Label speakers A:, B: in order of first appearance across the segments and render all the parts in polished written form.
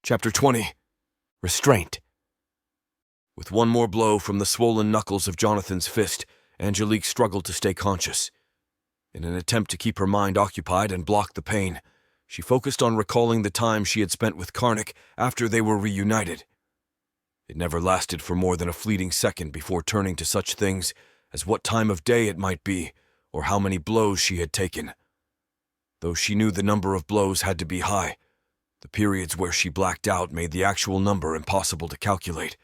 A: Chapter 20. Restraint. With one more blow from the swollen knuckles of Jonathan's fist, Angelique struggled to stay conscious. In an attempt to keep her mind occupied and block the pain, she focused on recalling the time she had spent with Karnak after they were reunited. It never lasted for more than a fleeting second before turning to such things as what time of day it might be or how many blows she had taken. Though she knew the number of blows had to be high, the periods where she blacked out made the actual number impossible to calculate.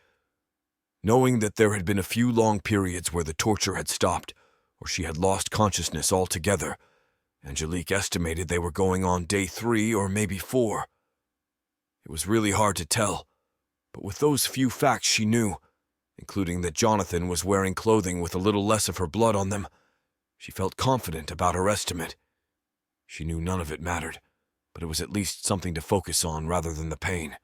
A: Knowing that there had been a few long periods where the torture had stopped, or she had lost consciousness altogether, Angelique estimated they were going on day 3 or maybe 4. It was really hard to tell, but with those few facts she knew, including that Jonathan was wearing clothing with a little less of her blood on them, she felt confident about her estimate. She knew none of it mattered, but it was at least something to focus on rather than the pain.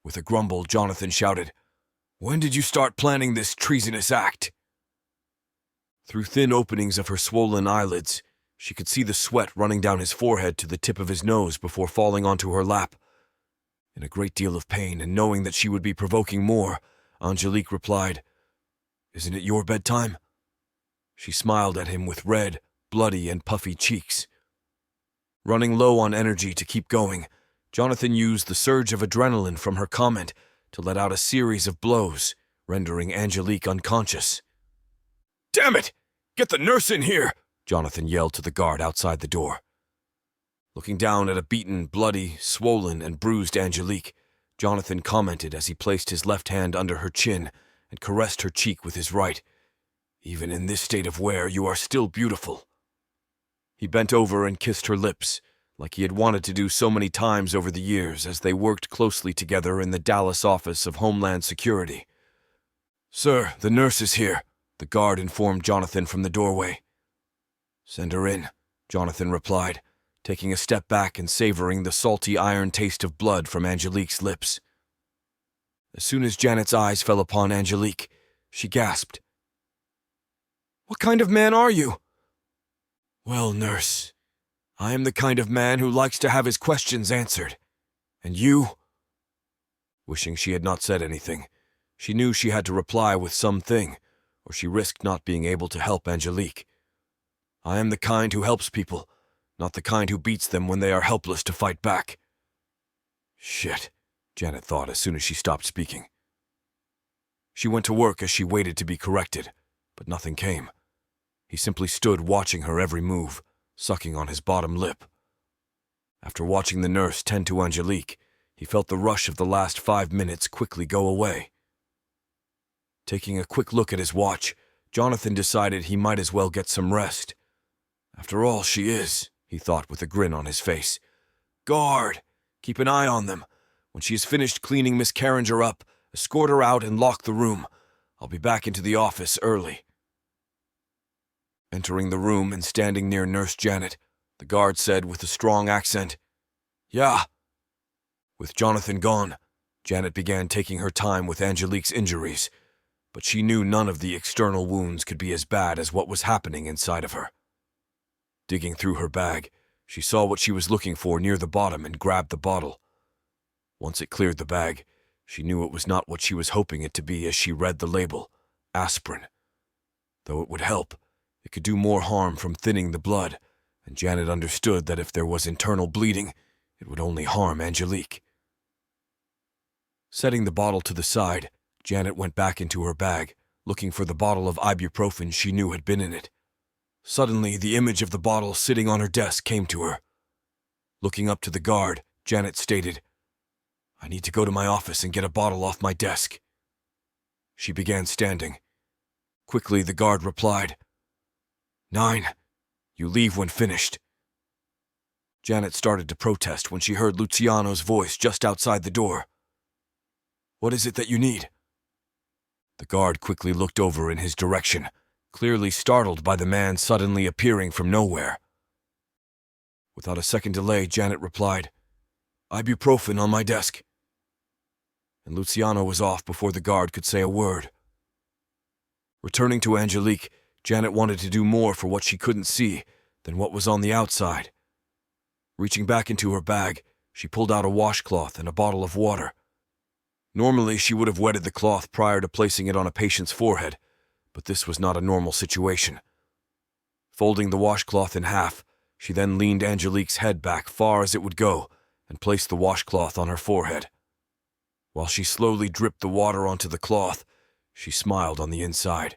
A: With a grumble, Jonathan shouted, "When did you start planning this treasonous act?" Through thin openings of her swollen eyelids, she could see the sweat running down his forehead to the tip of his nose before falling onto her lap. In a great deal of pain and knowing that she would be provoking more, Angelique replied, "Isn't it your bedtime?" She smiled at him with red, bloody, and puffy cheeks. Running low on energy to keep going, Jonathan used the surge of adrenaline from her comment to let out a series of blows, rendering Angelique unconscious. "Damn it! Get the nurse in here!" Jonathan yelled to the guard outside the door. Looking down at a beaten, bloody, swollen, and bruised Angelique, Jonathan commented as he placed his left hand under her chin and caressed her cheek with his right. "Even in this state of wear, you are still beautiful." He bent over and kissed her lips, like he had wanted to do so many times over the years as they worked closely together in the Dallas office of Homeland Security. "Sir, the nurse is here," the guard informed Jonathan from the doorway. "Send her in," Jonathan replied, taking a step back and savoring the salty iron taste of blood from Angelique's lips. As soon as Janet's eyes fell upon Angelique, she gasped. "What kind of man are you?" "Well, nurse, I am the kind of man who likes to have his questions answered. And you?" Wishing she had not said anything, she knew she had to reply with something, or she risked not being able to help Angelique. "I am the kind who helps people, not the kind who beats them when they are helpless to fight back." Shit, Janet thought as soon as she stopped speaking. She went to work as she waited to be corrected, but nothing came. He simply stood watching her every move, sucking on his bottom lip. After watching the nurse tend to Angelique, he felt the rush of the last 5 minutes quickly go away. Taking a quick look at his watch, Jonathan decided he might as well get some rest. "After all, she is," he thought with a grin on his face. "Guard! Keep an eye on them. When she is finished cleaning Miss Carringer up, escort her out and lock the room. I'll be back into the office early." Entering the room and standing near Nurse Janet, the guard said with a strong accent, "Yeah." With Jonathan gone, Janet began taking her time with Angelique's injuries, but she knew none of the external wounds could be as bad as what was happening inside of her. Digging through her bag, she saw what she was looking for near the bottom and grabbed the bottle. Once it cleared the bag, she knew it was not what she was hoping it to be as she read the label, aspirin. Though it would help, it could do more harm from thinning the blood, and Janet understood that if there was internal bleeding, it would only harm Angelique. Setting the bottle to the side, Janet went back into her bag, looking for the bottle of ibuprofen she knew had been in it. Suddenly, the image of the bottle sitting on her desk came to her. Looking up to the guard, Janet stated, "I need to go to my office and get a bottle off my desk." She began standing. Quickly, the guard replied, "9. You leave when finished." Janet started to protest when she heard Luciano's voice just outside the door. "What is it that you need?" The guard quickly looked over in his direction, clearly startled by the man suddenly appearing from nowhere. Without a second delay, Janet replied, "Ibuprofen on my desk." And Luciano was off before the guard could say a word. Returning to Angelique, Janet wanted to do more for what she couldn't see than what was on the outside. Reaching back into her bag, She pulled out a washcloth and a bottle of water. Normally, she would have wetted the cloth prior to placing it on a patient's forehead, but this was not a normal situation. Folding the washcloth in half, she then leaned Angelique's head back far as it would go and placed the washcloth on her forehead. While she slowly dripped the water onto the cloth, she smiled on the inside.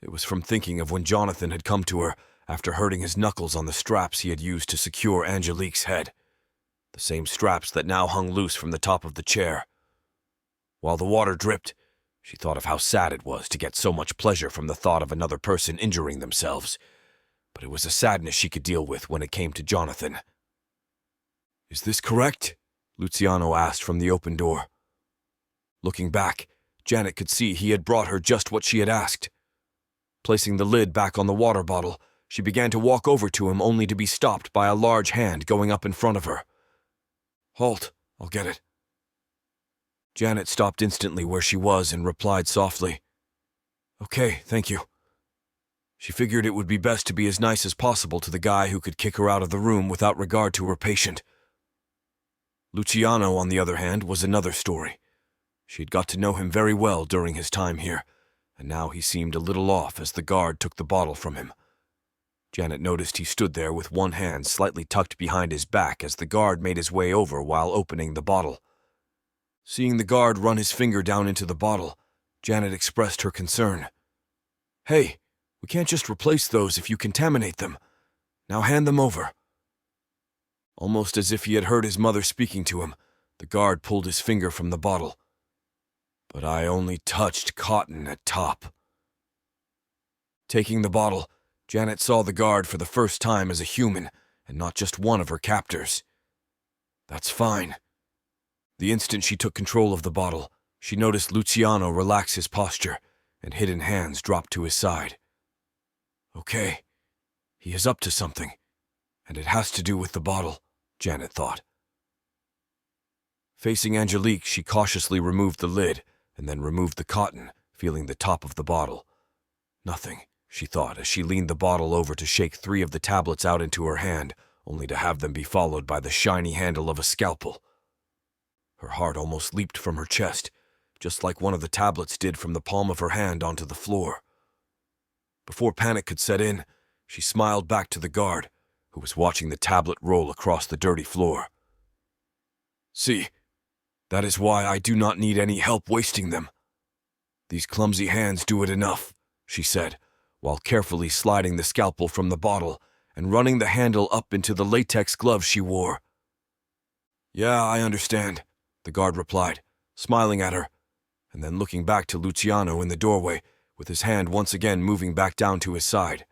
A: It was from thinking of when Jonathan had come to her after hurting his knuckles on the straps he had used to secure Angelique's head, the same straps that now hung loose from the top of the chair. While the water dripped, she thought of how sad it was to get so much pleasure from the thought of another person injuring themselves, but it was a sadness she could deal with when it came to Jonathan. "Is this correct?" Luciano asked from the open door. Looking back, Janet could see he had brought her just what she had asked. Placing the lid back on the water bottle, she began to walk over to him only to be stopped by a large hand going up in front of her. "Halt, I'll get it." Janet stopped instantly where she was and replied softly, "Okay, thank you." She figured it would be best to be as nice as possible to the guy who could kick her out of the room without regard to her patient. Luciano, on the other hand, was another story. She had got to know him very well during his time here, and now he seemed a little off as the guard took the bottle from him. Janet noticed he stood there with one hand slightly tucked behind his back as the guard made his way over while opening the bottle. Seeing the guard run his finger down into the bottle, Janet expressed her concern. "Hey, we can't just replace those if you contaminate them. Now hand them over." Almost as if he had heard his mother speaking to him, the guard pulled his finger from the bottle. "But I only touched cotton at top." Taking the bottle, Janet saw the guard for the first time as a human and not just one of her captors. "That's fine." The instant she took control of the bottle, she noticed Luciano relax his posture and hidden hands drop to his side. Okay, he is up to something, and it has to do with the bottle, Janet thought. Facing Angelique, she cautiously removed the lid and then removed the cotton, feeling the top of the bottle. Nothing, she thought as she leaned the bottle over to shake 3 of the tablets out into her hand, only to have them be followed by the shiny handle of a scalpel. Her heart almost leaped from her chest, just like one of the tablets did from the palm of her hand onto the floor. Before panic could set in, she smiled back to the guard, who was watching the tablet roll across the dirty floor. "See, that is why I do not need any help wasting them. These clumsy hands do it enough," she said, while carefully sliding the scalpel from the bottle and running the handle up into the latex gloves she wore. "Yeah, I understand," the guard replied, smiling at her, and then looking back to Luciano in the doorway, with his hand once again moving back down to his side.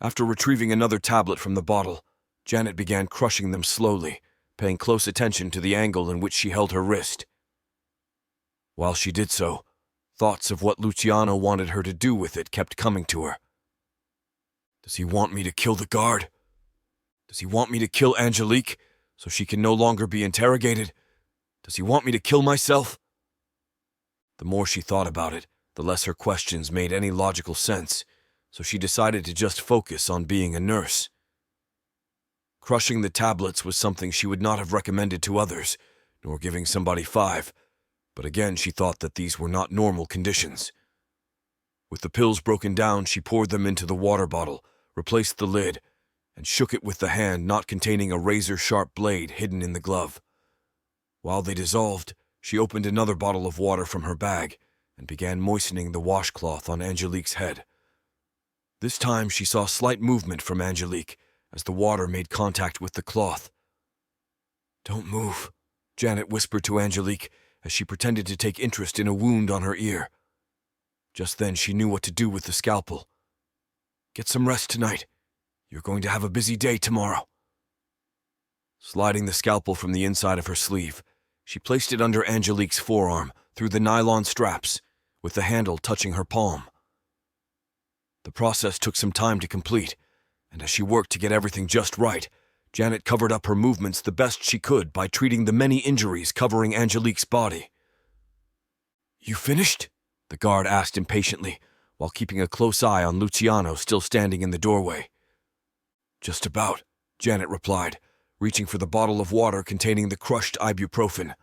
A: After retrieving another tablet from the bottle, Janet began crushing them slowly, paying close attention to the angle in which she held her wrist. While she did so, thoughts of what Luciano wanted her to do with it kept coming to her. Does he want me to kill the guard? Does he want me to kill Angelique so she can no longer be interrogated? Does he want me to kill myself? The more she thought about it, the less her questions made any logical sense, so she decided to just focus on being a nurse. Crushing the tablets was something she would not have recommended to others, nor giving somebody 5, but again she thought that these were not normal conditions. With the pills broken down, she poured them into the water bottle, replaced the lid, and shook it with the hand not containing a razor-sharp blade hidden in the glove. While they dissolved, she opened another bottle of water from her bag and began moistening the washcloth on Angelique's head. This time she saw slight movement from Angelique as the water made contact with the cloth. "Don't move," Janet whispered to Angelique as she pretended to take interest in a wound on her ear. Just then she knew what to do with the scalpel. "Get some rest tonight. You're going to have a busy day tomorrow." Sliding the scalpel from the inside of her sleeve, she placed it under Angelique's forearm through the nylon straps, with the handle touching her palm. The process took some time to complete, and as she worked to get everything just right, Janet covered up her movements the best she could by treating the many injuries covering Angelique's body. "You finished?" the guard asked impatiently, while keeping a close eye on Luciano still standing in the doorway. "Just about," Janet replied, reaching for the bottle of water containing the crushed ibuprofen.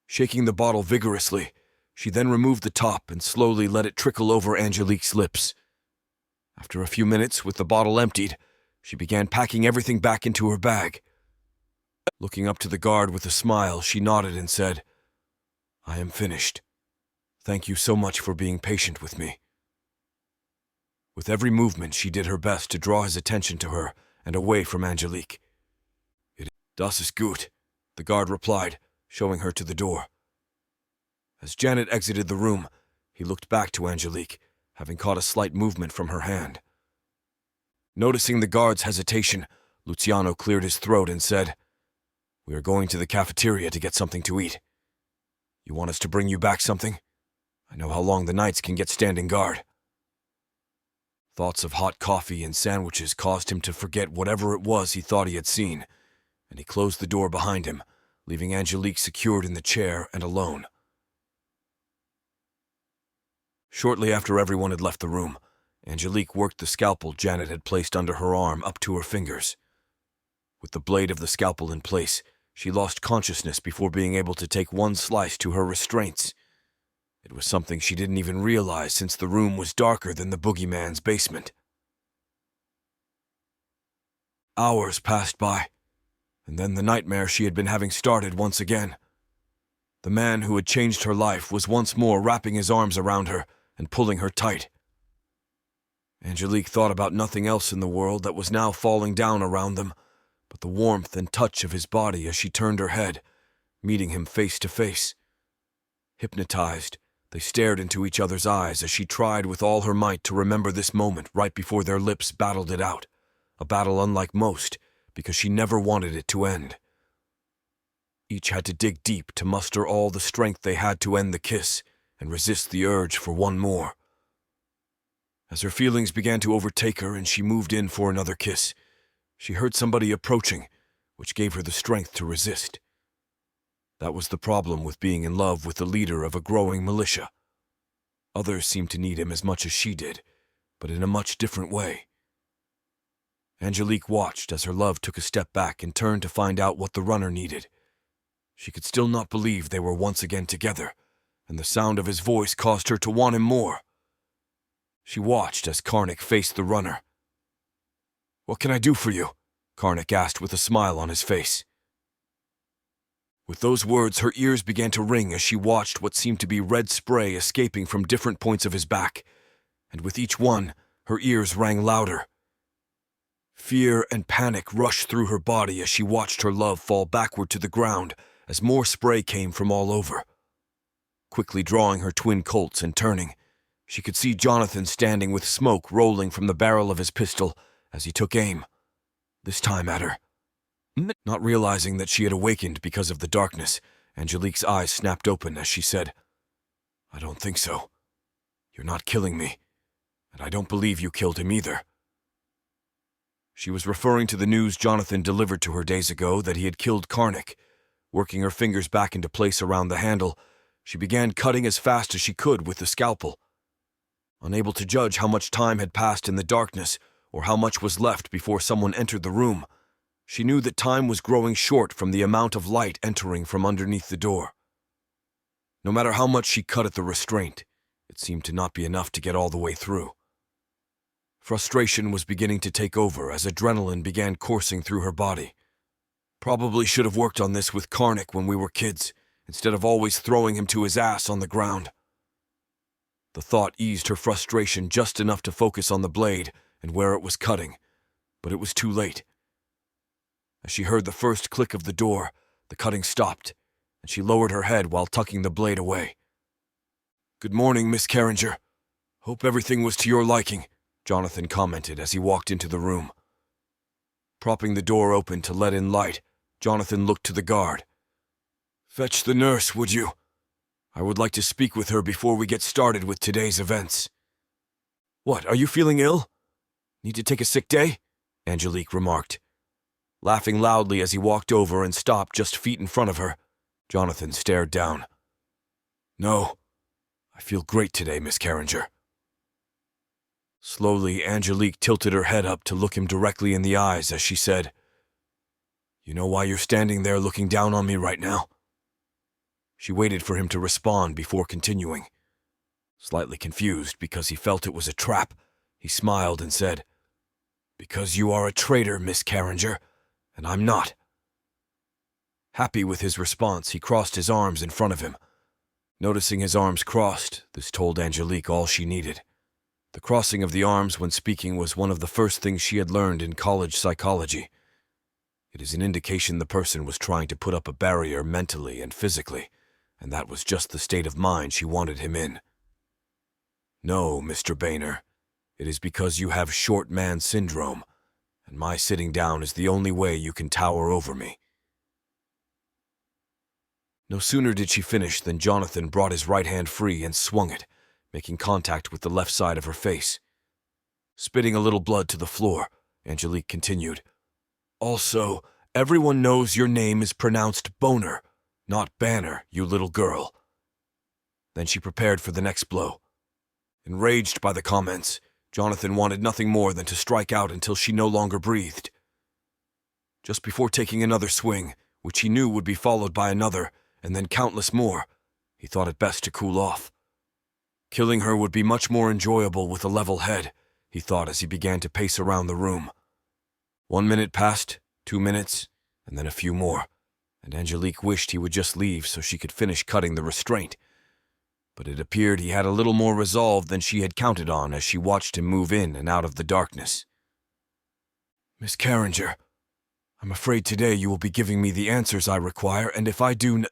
A: Shaking the bottle vigorously, she then removed the top and slowly let it trickle over Angelique's lips. After a few minutes, with the bottle emptied, she began packing everything back into her bag. Looking up to the guard with a smile, she nodded and said, "I am finished. Thank you so much for being patient with me." With every movement, she did her best to draw his attention to her and away from Angelique. "Das ist gut," the guard replied, showing her to the door. As Janet exited the room, he looked back to Angelique, having caught a slight movement from her hand. Noticing the guard's hesitation, Luciano cleared his throat and said, "We are going to the cafeteria to get something to eat. You want us to bring you back something? I know how long the nights can get standing guard." Thoughts of hot coffee and sandwiches caused him to forget whatever it was he thought he had seen, and he closed the door behind him, leaving Angelique secured in the chair and alone. Shortly after everyone had left the room, Angelique worked the scalpel Janet had placed under her arm up to her fingers. With the blade of the scalpel in place, she lost consciousness before being able to take one slice to her restraints. It was something she didn't even realize since the room was darker than the boogeyman's basement. Hours passed by, and then the nightmare she had been having started once again. The man who had changed her life was once more wrapping his arms around her and pulling her tight. Angelique thought about nothing else in the world that was now falling down around them, but the warmth and touch of his body as she turned her head, meeting him face to face. Hypnotized, they stared into each other's eyes as she tried with all her might to remember this moment right before their lips battled it out, a battle unlike most, because she never wanted it to end. Each had to dig deep to muster all the strength they had to end the kiss and resist the urge for one more. As her feelings began to overtake her and she moved in for another kiss, she heard somebody approaching, which gave her the strength to resist. That was the problem with being in love with the leader of a growing militia. Others seemed to need him as much as she did, but in a much different way. Angelique watched as her love took a step back and turned to find out what the runner needed. She could still not believe they were once again together, and the sound of his voice caused her to want him more. She watched as Karnak faced the runner. "What can I do for you?" Karnak asked with a smile on his face. With those words, her ears began to ring as she watched what seemed to be red spray escaping from different points of his back, and with each one, her ears rang louder. Fear and panic rushed through her body as she watched her love fall backward to the ground as more spray came from all over. Quickly drawing her twin Colts and turning, she could see Jonathan standing with smoke rolling from the barrel of his pistol as he took aim, this time at her. Not realizing that she had awakened because of the darkness, Angelique's eyes snapped open as she said, "I don't think so. You're not killing me, and I don't believe you killed him either." She was referring to the news Jonathan delivered to her days ago that he had killed Karnak. Working her fingers back into place around the handle, she began cutting as fast as she could with the scalpel. Unable to judge how much time had passed in the darkness or how much was left before someone entered the room, she knew that time was growing short from the amount of light entering from underneath the door. No matter how much she cut at the restraint, it seemed to not be enough to get all the way through. Frustration was beginning to take over as adrenaline began coursing through her body. Probably should have worked on this with Karnak when we were kids, instead of always throwing him to his ass on the ground. The thought eased her frustration just enough to focus on the blade and where it was cutting, but it was too late. As she heard the first click of the door, the cutting stopped, and she lowered her head while tucking the blade away. "Good morning, Miss Carringer. Hope everything was to your liking," Jonathan commented as he walked into the room. Propping the door open to let in light, Jonathan looked to the guard. "Fetch the nurse, would you? I would like to speak with her before we get started with today's events." "What, are you feeling ill? Need to take a sick day?" Angelique remarked. Laughing loudly as he walked over and stopped just feet in front of her, Jonathan stared down. "No, I feel great today, Miss Carringer." Slowly, Angelique tilted her head up to look him directly in the eyes as she said, You know why you're standing there looking down on me right now?" She waited for him to respond before continuing. Slightly confused because he felt it was a trap, he smiled and said, "Because you are a traitor, Miss Carringer, and I'm not." Happy with his response, he crossed his arms in front of him. Noticing his arms crossed, this told Angelique all she needed. The crossing of the arms when speaking was one of the first things she had learned in college psychology. It is an indication the person was trying to put up a barrier mentally and physically, and that was just the state of mind she wanted him in. "No, Mr. Boehner, it is because you have short man syndrome, and my sitting down is the only way you can tower over me." No sooner did she finish than Jonathan brought his right hand free and swung it, making contact with the left side of her face. Spitting a little blood to the floor, Angelique continued, "Also, everyone knows your name is pronounced Boner, not Banner, you little girl." Then she prepared for the next blow. Enraged by the comments, Jonathan wanted nothing more than to strike out until she no longer breathed. Just before taking another swing, which he knew would be followed by another, and then countless more, he thought it best to cool off. Killing her would be much more enjoyable with a level head, he thought as he began to pace around the room. 1 minute passed, 2 minutes, and then a few more, and Angelique wished he would just leave so she could finish cutting the restraint. But it appeared he had a little more resolve than she had counted on as she watched him move in and out of the darkness. "Miss Carringer, I'm afraid today you will be giving me the answers I require, and if I do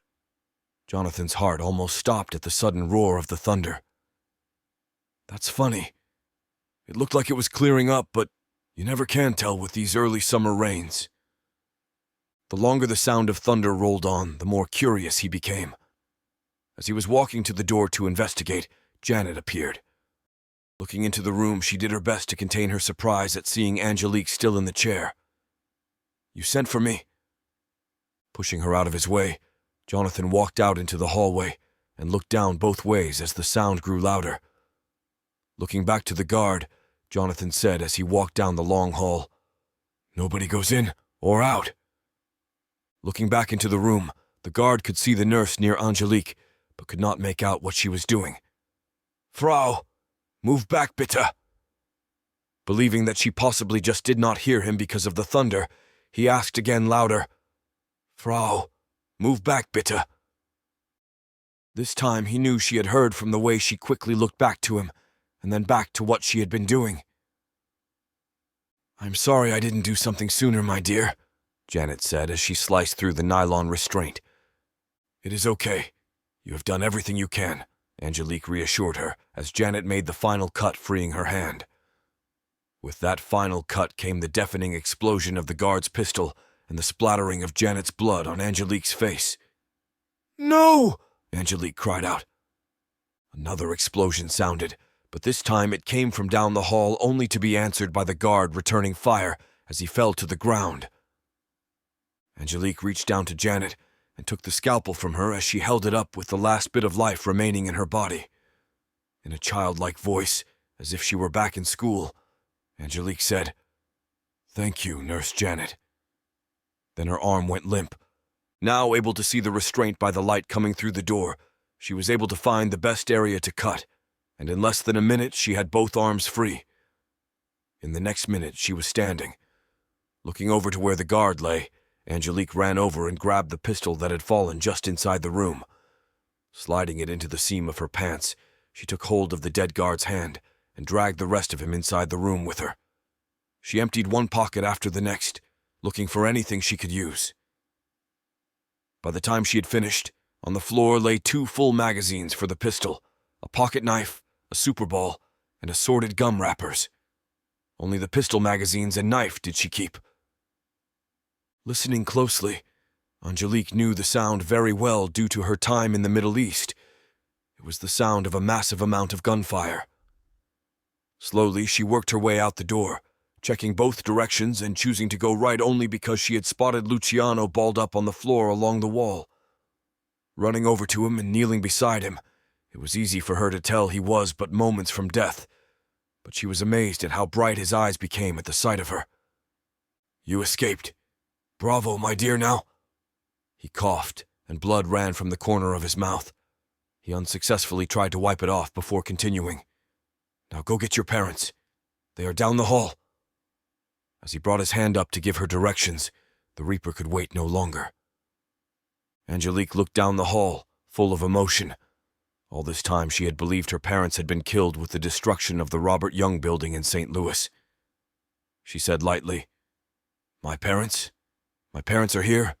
A: Jonathan's heart almost stopped at the sudden roar of the thunder. "That's funny. It looked like it was clearing up, but you never can tell with these early summer rains." The longer the sound of thunder rolled on, the more curious he became. As he was walking to the door to investigate, Janet appeared. Looking into the room, she did her best to contain her surprise at seeing Angelique still in the chair. "You sent for me?" Pushing her out of his way, Jonathan walked out into the hallway and looked down both ways as the sound grew louder. Looking back to the guard, Jonathan said as he walked down the long hall, "Nobody goes in or out." Looking back into the room, the guard could see the nurse near Angelique, but could not make out what she was doing. "Frau, move back, bitte." Believing that she possibly just did not hear him because of the thunder, he asked again louder, "Frau, move back, bitte." This time he knew she had heard from the way she quickly looked back to him, and then back to what she had been doing. "I'm sorry I didn't do something sooner, my dear," Janet said as she sliced through the nylon restraint. "It is okay. You have done everything you can," Angelique reassured her as Janet made the final cut, freeing her hand. With that final cut came the deafening explosion of the guard's pistol and the splattering of Janet's blood on Angelique's face. "No!" Angelique cried out. Another explosion sounded, but this time it came from down the hall only to be answered by the guard returning fire as he fell to the ground. Angelique reached down to Janet and took the scalpel from her as she held it up with the last bit of life remaining in her body. In a childlike voice, as if she were back in school, Angelique said, "Thank you, Nurse Janet." Then her arm went limp. Now able to see the restraint by the light coming through the door, she was able to find the best area to cut, and in less than a minute she had both arms free. In the next minute she was standing. Looking over to where the guard lay, Angelique ran over and grabbed the pistol that had fallen just inside the room. Sliding it into the seam of her pants, she took hold of the dead guard's hand and dragged the rest of him inside the room with her. She emptied one pocket after the next, looking for anything she could use. By the time she had finished, on the floor lay 2 full magazines for the pistol, a pocket knife, a super ball, and assorted gum wrappers. Only the pistol magazines and knife did she keep. Listening closely, Angelique knew the sound very well due to her time in the Middle East. It was the sound of a massive amount of gunfire. Slowly, she worked her way out the door, checking both directions and choosing to go right only because she had spotted Luciano balled up on the floor along the wall. Running over to him and kneeling beside him, it was easy for her to tell he was but moments from death, but she was amazed at how bright his eyes became at the sight of her. "You escaped. Bravo, my dear, now. He coughed, and blood ran from the corner of his mouth. He unsuccessfully tried to wipe it off before continuing. Now go get your parents. They are down the hall. As he brought his hand up to give her directions, the Reaper could wait no longer. Angelique looked down the hall, full of emotion. All this time she had believed her parents had been killed with the destruction of the Robert Young building in St. Louis. She said lightly, My parents are here?"